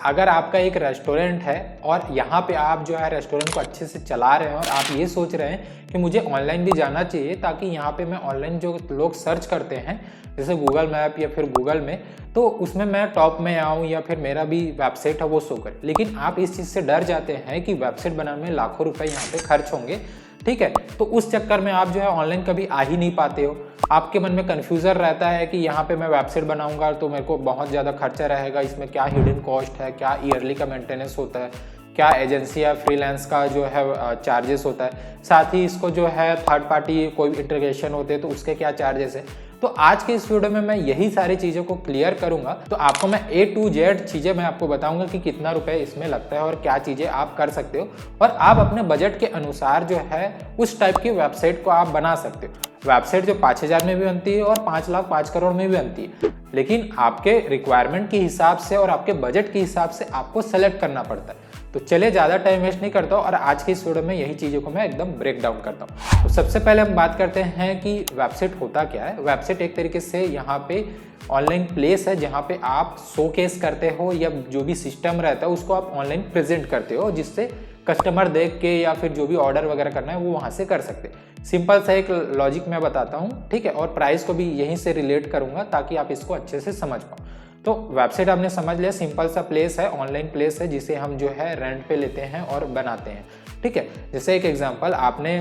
अगर आपका एक रेस्टोरेंट है और यहाँ पे आप जो है रेस्टोरेंट को अच्छे से चला रहे हैं और आप ये सोच रहे हैं कि मुझे ऑनलाइन भी जाना चाहिए ताकि यहाँ पे मैं ऑनलाइन जो लोग सर्च करते हैं जैसे गूगल मैप या फिर गूगल में, तो उसमें मैं टॉप में आऊँ या फिर मेरा भी वेबसाइट है वो शो करे, लेकिन आप इस चीज़ से डर जाते हैं कि वेबसाइट बनाने में लाखों रुपए यहाँ पे खर्च होंगे, ठीक है। तो उस चक्कर में आप जो है ऑनलाइन कभी आ ही नहीं पाते हो। आपके मन में कन्फ्यूज़न रहता है कि यहाँ पे मैं वेबसाइट बनाऊंगा तो मेरे को बहुत ज़्यादा खर्चा रहेगा, इसमें क्या हिडन कॉस्ट है, क्या ईयरली का मेंटेनेंस होता है, क्या एजेंसी या फ्रीलांस का जो है चार्जेस होता है, साथ ही इसको जो है थर्ड पार्टी कोई इंटीग्रेशन होते हैं तो उसके क्या चार्जेस है। तो आज के इस वीडियो में मैं यही सारी चीज़ों को क्लियर करूंगा। तो आपको मैं A to Z चीज़ें मैं आपको बताऊंगा कि कितना रुपए इसमें लगता है और क्या चीज़ें आप कर सकते हो और आप अपने बजट के अनुसार जो है उस टाइप की वेबसाइट को आप बना सकते हो। वेबसाइट जो 5,000 में भी बनती है और 5 लाख 5 करोड़ में भी बनती है, लेकिन आपके रिक्वायरमेंट के हिसाब से और आपके बजट के हिसाब से आपको सेलेक्ट करना पड़ता है। तो चलिए ज़्यादा टाइम वेस्ट नहीं करता हूँ और आज की इस वीडियो में यही चीज़ों को मैं एकदम ब्रेक डाउन करता हूँ। तो सबसे पहले हम बात करते हैं कि वेबसाइट होता क्या है। वेबसाइट एक तरीके से यहाँ पे ऑनलाइन प्लेस है जहाँ पे आप शोकेस करते हो या जो भी सिस्टम रहता है उसको आप ऑनलाइन प्रेजेंट करते हो, जिससे कस्टमर देख के या फिर जो भी ऑर्डर वगैरह करना है वो वहाँ से कर सकते हैं। सिंपल सा एक लॉजिक मैं बताता हूँ, ठीक है, और प्राइस को भी यहीं से रिलेट करूँगा ताकि आप इसको अच्छे से समझ पाओ। तो वेबसाइट आपने समझ लिया, सिंपल सा प्लेस है, ऑनलाइन प्लेस है जिसे हम जो है रेंट पे लेते हैं और बनाते हैं, ठीक है। जैसे एक एग्जांपल आपने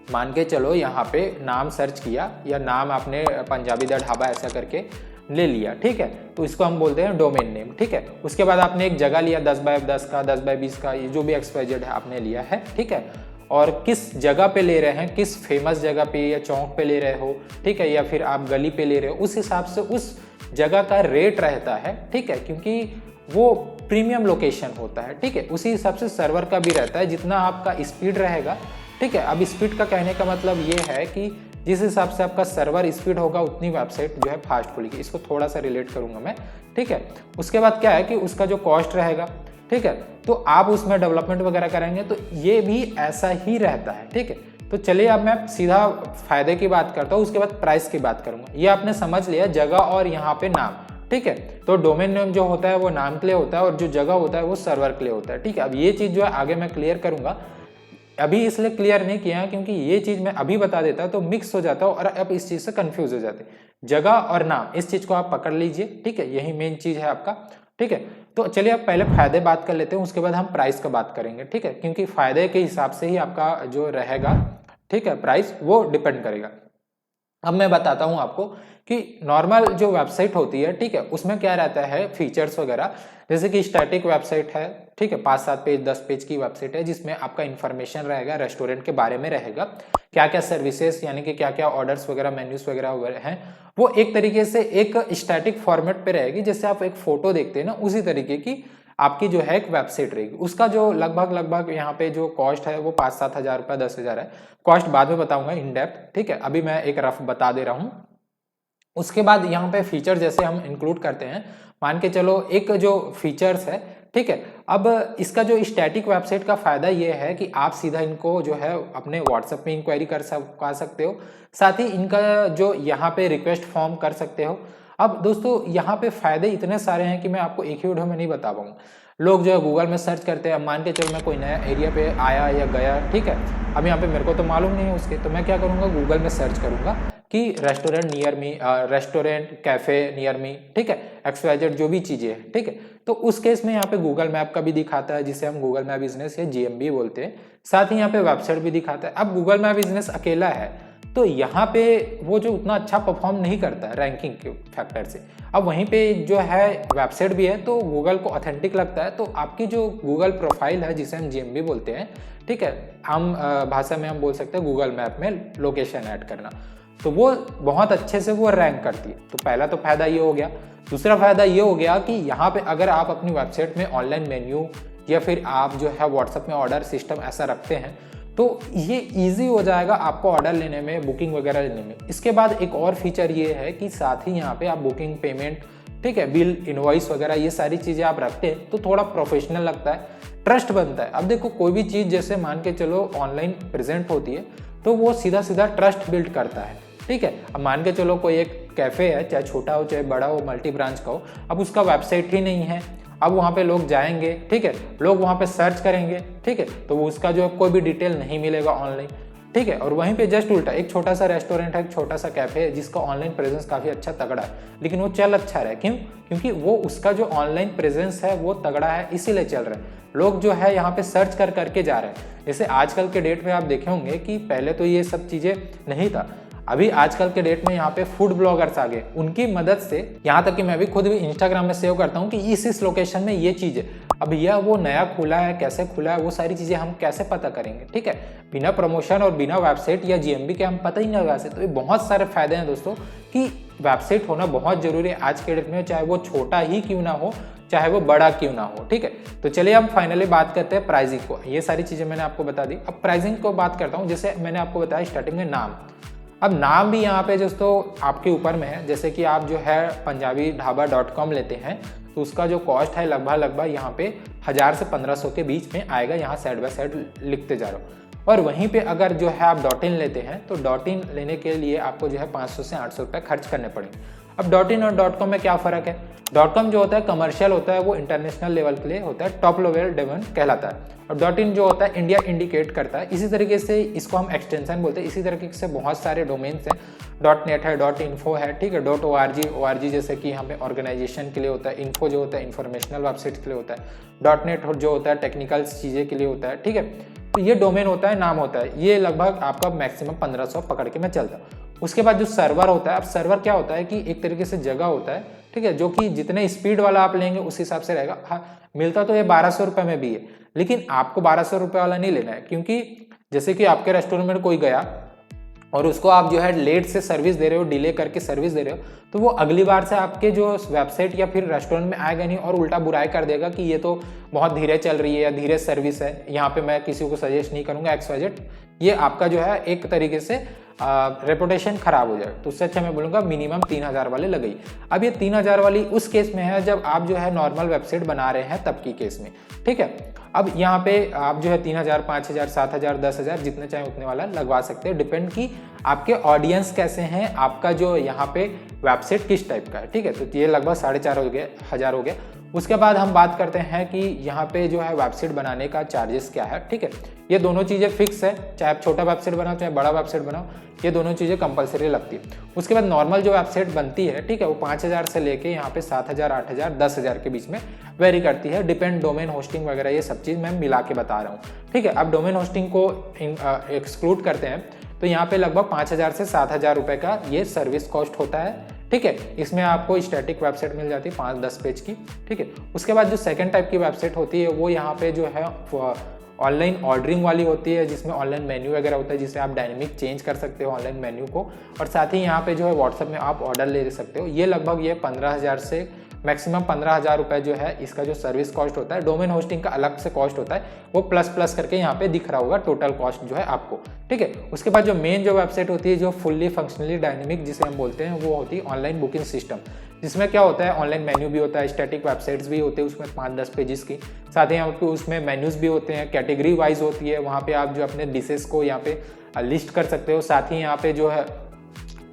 मान के चलो यहाँ पे नाम सर्च किया या नाम आपने पंजाबी दा ढाबा ऐसा करके ले लिया, ठीक है, तो इसको हम बोलते हैं डोमेन नेम, ठीक है। उसके बाद आपने एक जगह लिया 10 बाय 10 का, 10 बाय 20 का, ये जो भी XYZ है आपने लिया है, ठीक है। और किस जगह पे ले रहे हैं, किस फेमस जगह पे या चौक पे ले रहे हो, ठीक है, या फिर आप गली पे ले रहे हो, उस हिसाब से उस जगह का रेट रहता है, ठीक है, क्योंकि वो प्रीमियम लोकेशन होता है, ठीक है। उसी हिसाब से सर्वर का भी रहता है, जितना आपका स्पीड रहेगा, ठीक है। अब स्पीड का कहने का मतलब ये है कि जिस हिसाब से आपका सर्वर स्पीड होगा उतनी वेबसाइट जो है फास्ट खुलेगी। इसको थोड़ा सा रिलेट करूंगा मैं, ठीक है। उसके बाद क्या है कि उसका जो कॉस्ट रहेगा, ठीक है, तो आप उसमें डेवलपमेंट वगैरह करेंगे तो ये भी ऐसा ही रहता है, ठीक है। तो चलिए अब मैं सीधा फायदे की बात करता हूँ, उसके बाद प्राइस की बात करूंगा। ये आपने समझ लिया जगह और यहाँ पे नाम, ठीक है। तो डोमेन नेम जो होता है वो नाम के लिए होता है और जो जगह होता है वो सर्वर के लिए होता है, ठीक है। अब ये चीज़ जो है आगे मैं क्लियर करूंगा, अभी इसलिए क्लियर नहीं किया क्योंकि ये चीज़ मैं अभी बता देता तो मिक्स हो जाता और अब इस चीज़ से कंफ्यूज हो जाते। जगह और नाम, इस चीज़ को आप पकड़ लीजिए, ठीक है, यही मेन चीज़ है आपका, ठीक है। तो चलिए अब पहले फायदे बात कर लेते हैं, उसके बाद हम प्राइस का बात करेंगे, ठीक है, क्योंकि फायदे के हिसाब से ही आपका जो रहेगा, ठीक है, प्राइस वो डिपेंड करेगा। अब मैं बताता हूं आपको कि नॉर्मल जो वेबसाइट होती है, ठीक है, उसमें क्या रहता है फीचर्स वगैरह, जैसे कि स्टैटिक वेबसाइट है, ठीक है, 5-7 पेज 10 पेज की वेबसाइट है जिसमें आपका इन्फॉर्मेशन रहेगा, रेस्टोरेंट के बारे में रहेगा, क्या क्या सर्विसेज यानी कि क्या क्या ऑर्डर्स वगैरह मेन्यूज वगैरह हैं, वो एक तरीके से एक स्टैटिक फॉर्मेट पे रहेगी। जैसे आप एक फोटो देखते हैं ना, उसी तरीके की आपकी जो है एक वेबसाइट रहेगी। उसका जो लगभग यहाँ पे जो कॉस्ट है वो 5-7 हज़ार रुपये 10 हज़ार है। कॉस्ट बाद में बताऊंगा इन डेप्थ, ठीक है, अभी मैं एक रफ बता दे रहा हूँ। उसके बाद यहाँ पे फीचर जैसे हम इंक्लूड करते हैं, मान के चलो एक जो फीचर्स है, ठीक है। अब इसका जो स्टैटिक वेबसाइट का फायदा ये है कि आप सीधा इनको जो है अपने व्हाट्सएप में इंक्वायरी कर सकते हो, साथ ही इनका जो यहाँ पे रिक्वेस्ट फॉर्म कर सकते हो। अब दोस्तों यहाँ पे फायदे इतने सारे हैं कि मैं आपको एक ही वीडियो में नहीं बता पाऊंगा। लोग जो है गूगल में सर्च करते हैं, मान के चलो मैं कोई नया एरिया पे आया या गया, ठीक है, अब यहाँ पे मेरे को तो मालूम नहीं है उसके, तो मैं क्या करूँगा, गूगल में सर्च करूँगा कि restaurant near me, restaurant cafe near me, ठीक है, XYZ जो भी चीज़ें हैं, ठीक है। तो उस केस में यहाँ पे गूगल मैप का भी दिखाता है जिसे हम गूगल मैप बिजनेस या GMB बोलते हैं, साथ ही यहाँ पे वेबसाइट भी दिखाता है। अब गूगल मैप बिजनेस अकेला है तो यहाँ पे वो जो उतना अच्छा परफॉर्म नहीं करता है रैंकिंग के फैक्टर से। अब वहीं पे जो है वेबसाइट भी है तो गूगल को ऑथेंटिक लगता है, तो आपकी जो गूगल प्रोफाइल है जिसे हम GMB बोलते हैं, ठीक है, आम भाषा में हम बोल सकते हैं गूगल मैप में लोकेशन ऐड करना, तो वो बहुत अच्छे से वो रैंक करती है। तो पहला तो फायदा ये हो गया। दूसरा फायदा ये हो गया कि यहाँ पे अगर आप अपनी वेबसाइट में ऑनलाइन मेन्यू या फिर आप जो है व्हाट्सएप में ऑर्डर सिस्टम ऐसा रखते हैं तो ये इजी हो जाएगा आपको ऑर्डर लेने में, बुकिंग वगैरह लेने में। इसके बाद एक और फीचर ये है कि साथ ही यहाँ पे आप बुकिंग, पेमेंट, ठीक है, बिल, इनवॉइस वगैरह ये सारी चीज़ें आप रखते हैं तो थोड़ा प्रोफेशनल लगता है, ट्रस्ट बनता है। अब देखो कोई भी चीज़ जैसे मान के चलो ऑनलाइन प्रेजेंट होती है तो वो सीधा सीधा ट्रस्ट बिल्ड करता है, ठीक है। अब मान के चलो कोई एक कैफ़े है, चाहे छोटा हो चाहे बड़ा हो, मल्टी ब्रांच का हो, अब उसका वेबसाइट ही नहीं है, अब वहाँ पे लोग जाएंगे, ठीक है, लोग वहाँ पे सर्च करेंगे, ठीक है, तो उसका जो कोई भी डिटेल नहीं मिलेगा ऑनलाइन, ठीक है। और वहीं पे जस्ट उल्टा एक छोटा सा रेस्टोरेंट है, एक छोटा सा कैफे है जिसका ऑनलाइन प्रेजेंस काफ़ी अच्छा तगड़ा है, लेकिन वो चल अच्छा रहा है, क्यों? क्योंकि वो उसका जो ऑनलाइन प्रेजेंस है वो तगड़ा है, इसीलिए चल रहा है। लोग जो है यहाँ पे सर्च कर करके जा रहे हैं। जैसे आजकल के डेट में आप देखे होंगे कि पहले तो ये सब चीज़ें नहीं था, अभी आजकल के डेट में यहाँ पे फूड ब्लॉगर्स आ गए, उनकी मदद से यहाँ तक कि मैं भी खुद भी इंस्टाग्राम में सेव करता हूँ कि इस लोकेशन में ये चीज़ है, अब यह वो नया खुला है, कैसे खुला है, वो सारी चीज़ें हम कैसे पता करेंगे, ठीक है, बिना प्रमोशन और बिना वेबसाइट या जीएमबी के हम पता ही नहीं लगा सकते। तो ये बहुत सारे फायदे हैं दोस्तों कि वेबसाइट होना बहुत जरूरी है आज के डेट में, चाहे वो छोटा ही क्यों ना हो, चाहे वो बड़ा क्यों ना हो, ठीक है। तो चलिए हम फाइनली बात करते हैं प्राइसिंग को। ये सारी चीज़ें मैंने आपको बता दी, अब प्राइसिंग को बात करता हूँ। जैसे मैंने आपको बताया स्टार्टिंग में नाम, अब नाम भी यहाँ पे दोस्तों आपके ऊपर में है। जैसे कि आप जो है punjabiढाबा.com लेते हैं तो उसका जो कॉस्ट है लगभग यहाँ पे 1000 से 1500 के बीच में आएगा, यहाँ साइड बाय साइड लिखते जा रहा हूँ। और वहीं पे अगर जो है आप .in लेते हैं तो .in लेने के लिए आपको जो है 500 से 800 रुपये खर्च करने पड़ेंगे। अब .in और .com में क्या फ़र्क है? .com जो होता है कमर्शियल होता है, वो इंटरनेशनल लेवल के लिए होता है, टॉप लेवल डोमेन कहलाता है। और .in जो होता है इंडिया इंडिकेट करता है। इसी तरीके से इसको हम एक्सटेंशन बोलते हैं। इसी तरीके से बहुत सारे डोमेन्स हैं, .net है, .info है, ठीक है, .org जैसे कि हमें ऑर्गेनाइजेशन के लिए होता है, इन्फो जो होता है इन्फॉर्मेशनल वेबसाइट के लिए होता है, .net जो होता है टेक्निकल चीज़ें के लिए होता है, ठीक है। तो ये डोमेन होता है, नाम होता है, ये लगभग आपका मैक्सिमम 1500 पकड़ के मैं चलता हूँ। उसके बाद जो सर्वर होता है, अब सर्वर क्या होता है कि एक तरीके से जगह होता है, ठीक है, जो कि जितने स्पीड वाला आप लेंगे उस हिसाब से रहेगा। हाँ, मिलता तो ये 1200 रुपये में भी है, लेकिन आपको 1200 रुपये वाला नहीं लेना है, क्योंकि जैसे कि आपके रेस्टोरेंट में कोई गया और उसको आप जो है लेट से सर्विस दे रहे हो, डिले करके सर्विस दे रहे हो, तो वो अगली बार से आपके जो वेबसाइट या फिर रेस्टोरेंट में आएगा नहीं और उल्टा बुराई कर देगा कि ये तो बहुत धीरे चल रही है या धीरे सर्विस है, यहाँ पे मैं किसी को सजेस्ट नहीं करूँगा XYZ। ये आपका जो है एक तरीके से रेपुटेशन खराब हो जाए। तो उससे अच्छा मैं बोलूँगा मिनिमम 3000 वाले लगेगी। अब ये 3000 वाली उस केस में है जब आप जो है नॉर्मल वेबसाइट बना रहे हैं तब की केस में, ठीक है। अब यहाँ पे आप जो है 3000, 5000, 7000, 10000 जितने चाहे उतने वाला लगवा सकते हैं, डिपेंड कि आपके ऑडियंस कैसे हैं, आपका जो यहाँ पे वेबसाइट किस टाइप का है, ठीक है। तो ये लगभग 4500 हो गया। उसके बाद हम बात करते हैं कि यहाँ पे जो है वेबसाइट बनाने का चार्जेस क्या है, ठीक है। ये दोनों चीज़ें फिक्स है, चाहे आप छोटा वेबसाइट बनाओ चाहे बड़ा वेबसाइट बनाओ, ये दोनों चीज़ें कंपलसरी लगती है। उसके बाद नॉर्मल जो वेबसाइट बनती है, ठीक है, वो 5000 से लेके यहाँ पे 7000, 8000, 10000 के बीच में वेरी करती है, डिपेंड डोमेन होस्टिंग वगैरह ये सब चीज़ मैं मिला के बता रहा हूँ, ठीक है। अब डोमेन होस्टिंग को एक्सक्लूड करते हैं तो यहाँ पे लगभग 5000 से 7000 रुपये का ये सर्विस कॉस्ट होता है, ठीक है। इसमें आपको स्टैटिक वेबसाइट मिल जाती है 5-10 पेज की, ठीक है। उसके बाद जो सेकंड टाइप की वेबसाइट होती है वो यहाँ पे जो है ऑनलाइन ऑर्डरिंग वाली होती है, जिसमें ऑनलाइन मेन्यू वगैरह होता है, जिसे आप डायनेमिक चेंज कर सकते हो ऑनलाइन मेन्यू को, और साथ ही यहाँ पे जो है व्हाट्सएप में आप ऑर्डर ले सकते हो। ये लगभग ये 15000 से मैक्सिमम 15000 रुपये जो है इसका जो सर्विस कॉस्ट होता है। डोमेन होस्टिंग का अलग से कॉस्ट होता है, वो प्लस करके यहाँ पे दिख रहा होगा टोटल कॉस्ट जो है आपको, ठीक है। उसके बाद जो मेन जो वेबसाइट होती है जो फुल्ली फंक्शनली डायनेमिक जिसे हम बोलते हैं, वो होती है ऑनलाइन बुकिंग सिस्टम, जिसमें क्या होता है ऑनलाइन मेन्यू भी होता है, स्टैटिक वेबसाइट्स भी होते हैं उसमें 5-10 पेजेस की, साथ ही आपको उसमें मेन्यूज़ भी होते हैं, कैटेगरी वाइज होती है, वहाँ पे आप जो अपने डिशेस को यहाँ पे लिस्ट कर सकते हो। साथ ही यहाँ पे जो है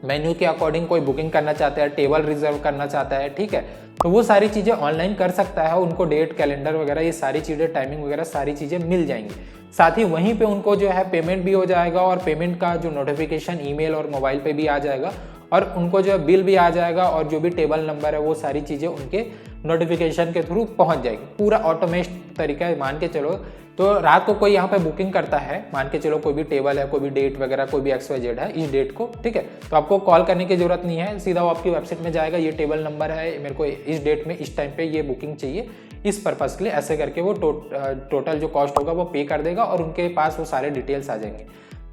मेन्यू के अकॉर्डिंग कोई बुकिंग करना चाहता है, टेबल रिजर्व करना चाहता है, ठीक है, तो वो सारी चीज़ें ऑनलाइन कर सकता है। उनको डेट, कैलेंडर वगैरह ये सारी चीज़ें, टाइमिंग वगैरह सारी चीज़ें मिल जाएंगी। साथ ही वहीं पे उनको जो है पेमेंट भी हो जाएगा, और पेमेंट का जो नोटिफिकेशन ईमेल और मोबाइल पे भी आ जाएगा, और उनको जो बिल भी आ जाएगा, और जो भी टेबल नंबर है वो सारी चीज़ें उनके नोटिफिकेशन के थ्रू पहुंच जाएगी। पूरा ऑटोमेट तरीका है, मान के चलो। तो रात को कोई यहाँ पे बुकिंग करता है, मान के चलो कोई भी टेबल है, कोई भी डेट वगैरह, कोई भी XYZ है इस डेट को, ठीक है, तो आपको कॉल करने की जरूरत नहीं है, सीधा वो आपकी वेबसाइट में जाएगा, ये टेबल नंबर है, मेरे को इस डेट में इस टाइम पे ये बुकिंग चाहिए इस पर्पज़ के लिए, ऐसे करके वो टोटल जो कॉस्ट होगा वो पे कर देगा, और उनके पास वो सारे डिटेल्स आ जाएंगे।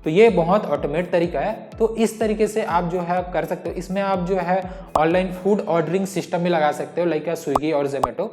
तो ये बहुत ऑटोमेट तरीका है। तो इस तरीके से आप जो है कर सकते हो। इसमें आप जो है ऑनलाइन फूड ऑर्डरिंग सिस्टम भी लगा सकते हो, लाइक स्विगी और जोमेटो।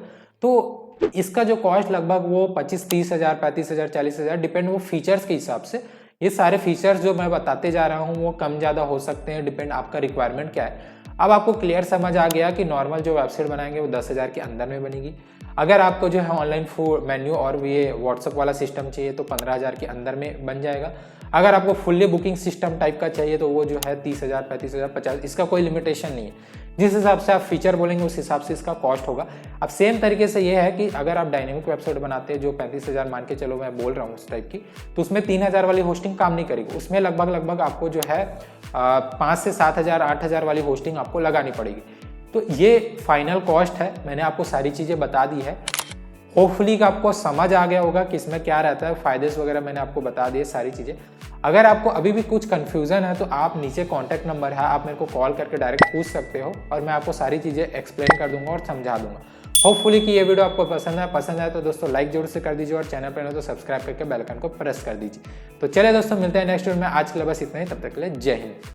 तो इसका जो कॉस्ट लगभग वो 25-30 हज़ार, 35 हज़ार, 40 हज़ार, डिपेंड वो फीचर्स के हिसाब से। ये सारे फीचर्स जो मैं बताते जा रहा हूँ वो कम ज़्यादा हो सकते हैं, डिपेंड आपका रिक्वायरमेंट क्या है। अब आपको क्लियर समझ आ गया कि नॉर्मल जो वेबसाइट बनाएंगे वो 10,000 के अंदर में बनेगी। अगर आपको जो है ऑनलाइन फूड मेन्यू और ये व्हाट्सअप वाला सिस्टम चाहिए तो 15,000 के अंदर में बन जाएगा। अगर आपको फुल्ली बुकिंग सिस्टम टाइप का चाहिए तो वो जो है 30,000, 35,000, 50, इसका कोई लिमिटेशन नहीं है। जिस हिसाब से आप फीचर बोलेंगे उस हिसाब से इसका कॉस्ट होगा। अब सेम तरीके से ये है कि अगर आप डायनेमिक वेबसाइट बनाते हैं जो 35,000 मान के चलो मैं बोल रहा हूँ उस टाइप की, तो उसमें 3,000 वाली होस्टिंग काम नहीं करेगी। उसमें लगभग आपको जो है 5 से 7,000, 8,000 वाली होस्टिंग आपको लगानी पड़ेगी। तो ये फाइनल कॉस्ट है, मैंने आपको सारी चीज़ें बता दी है। होपफुली कि आपको समझ आ गया होगा कि इसमें क्या रहता है, फायदे वगैरह मैंने आपको बता दिए सारी चीज़ें। अगर आपको अभी भी कुछ कन्फ्यूज़न है तो आप नीचे कॉन्टैक्ट नंबर है, आप मेरे को कॉल करके डायरेक्ट पूछ सकते हो और मैं आपको सारी चीज़ें एक्सप्लेन कर दूंगा और समझा दूंगा। होपफुली कि ये वीडियो आपको पसंद आए तो दोस्तों लाइक जरूर से कर दीजिए और चैनल पर नहीं तो सब्सक्राइब करके बेल आइकन को प्रेस कर दीजिए। तो चलिए दोस्तों, मिलते हैं नेक्स्ट वीडियो में। आज के लिए बस इतना ही, तब तक के लिए जय हिंद।